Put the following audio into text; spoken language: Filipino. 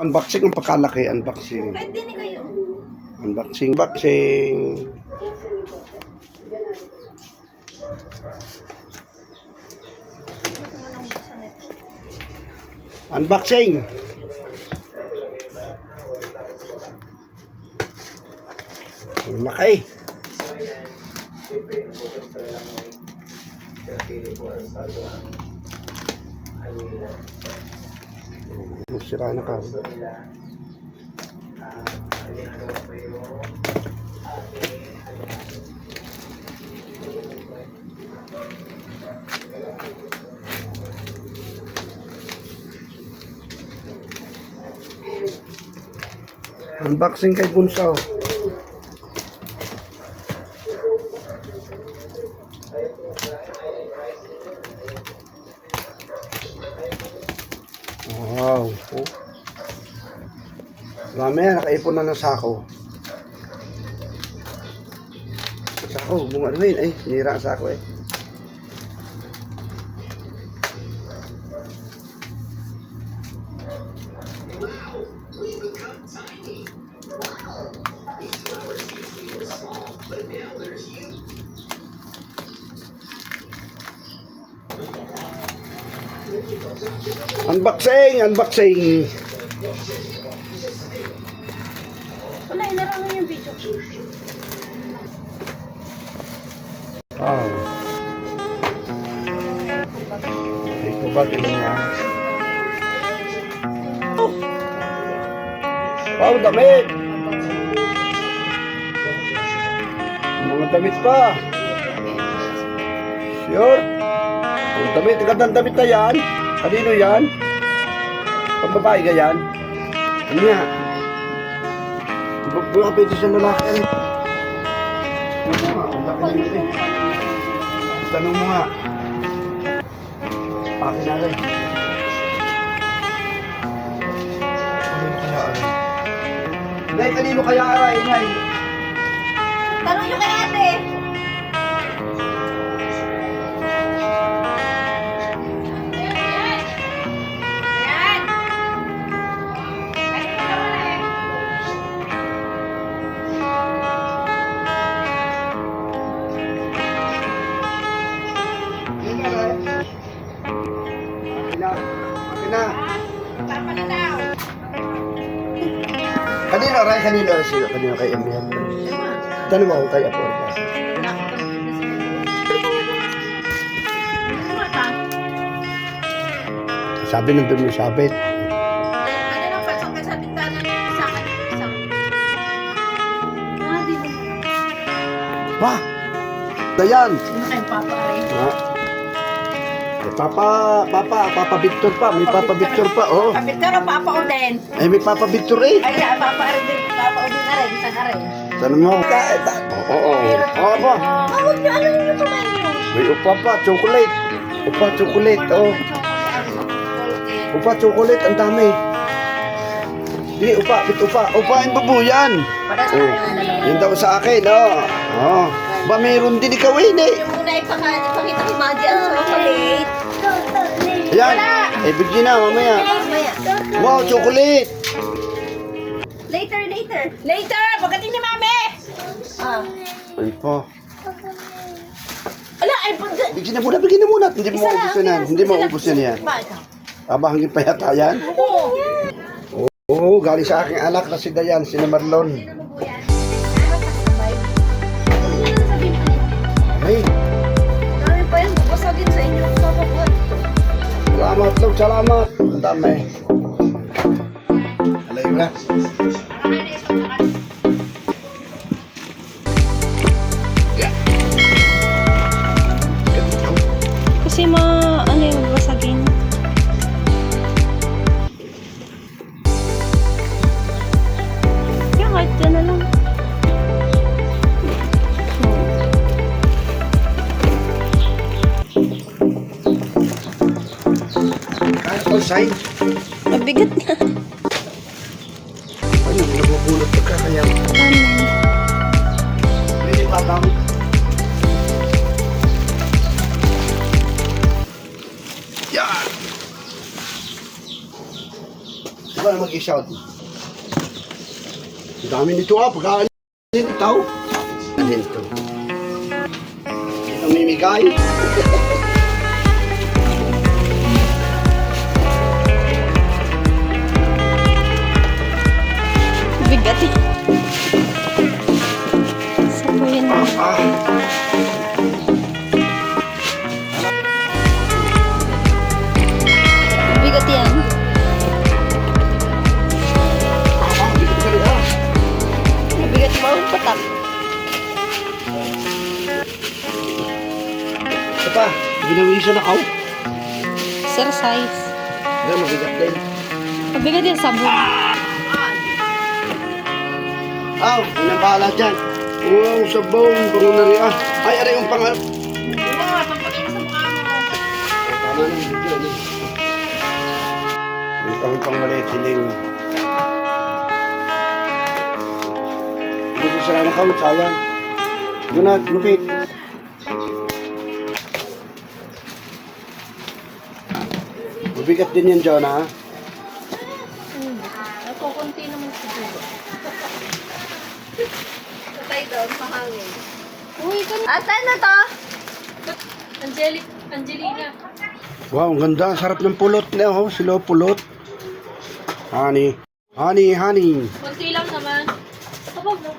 Unboxing ang pagkalaki, unboxing. Pwede ni kayo. Unboxing, unboxing. Unboxing. Laki. Sira na ka. Unboxing kay Bunso. Wow. Oh. Mamaya nakaipon na ng sako. Sako, bunga rin. Ay, sinira ang sako eh. Unboxing, unboxing. Wala, inarangan yung video. Wow. Ito ba ito niya? Wow, damit! Mga damit pa. Sure? Ang damit, gandang damit na yan. Kanino yan? Pambabae ka yan? Ano yan? Baka pwede siya lalaki. Tanong mo nga. Akin na rin. Kanino kaya aray? Nay, kanino kaya aray? Nay? Tanong nyo kay ate. Kanino, Ray? Kanino? Sino? Kanino kay Emil? Tanong mo kung kay Apo. Sabi nandun mo sabit. Ano nang pasok ka sa bintana sa akin? Di ba? Wah! Dayan! Ano kayong papa rin? Ha? Papa Victor pa. May Papa Victor pa, oh. Kapit ka papa o din. Ay, may Papa Victor eh. Ay, papa rin din. Papa o din na rin. Isa na rin. Tanong mo. Oo. Oo pa. Huwag nyo, alam nyo kumain nyo. May upa pa, chocolate. Upa, chocolate, oh. Upa, chocolate, ang dami. Di, upa, upa. Upa, yung babuyan. Oh, yun daw sa akin, oh. Oh. Ba, mayroon din ikaw eh, Yung muna ipakita kay Maji ang chocolate. Ayan, eh, bigyan na, mamaya. Wow, chocolate. Later. Later! Pagdating ni Mami! Ay po. Ala, ay pagdating. Bigyan na muna. Hindi mo maubos yan. Hindi mo maubos yan yan. Abahangin pa yata yan. Oo, galing sa aking anak na si Dayan, si Marlon. Ay, Dami pa yan, bubasagin sa inyo. salamat. Ang dami. Alay na. Kasi ano yung bubasagin? Yung kahit yan na lang. All side. Mabigat na. Ano, nabubulot ka kaya. Pwede pa lang. Yan. Ikaw na mag-shout. Ang dami nito ha, pagkaan ito. Ano ito? Ito mimigay. Bigat eh. Saan ba yun? Bigat yan. Bigat ka rin ha. Bigat ba? Patak. Ito pa, ginawisan ako. Exercise. Ayan, mabigat din. Mabigat yan sabon. Aw, yun ang bahala dyan. Wow, sabong, bango na rin ah. Ay, aray yung pangal. Oo, pampakita sa mukha mo. Tama na yung video. Yung pang maliit siling. Hindi ko sila nakawit, sayang. Yun na, lupit. Mabigat din yan, John, ha? Nakukunti naman siguro. Patay doon sa hangin. Uy, ganun. Atan na to! Angelina. Wow, ang ganda. Sarap ng pulot na, oh. Silo pulot. Honey. Honey, honey. Kunti lang naman. Kapag mo.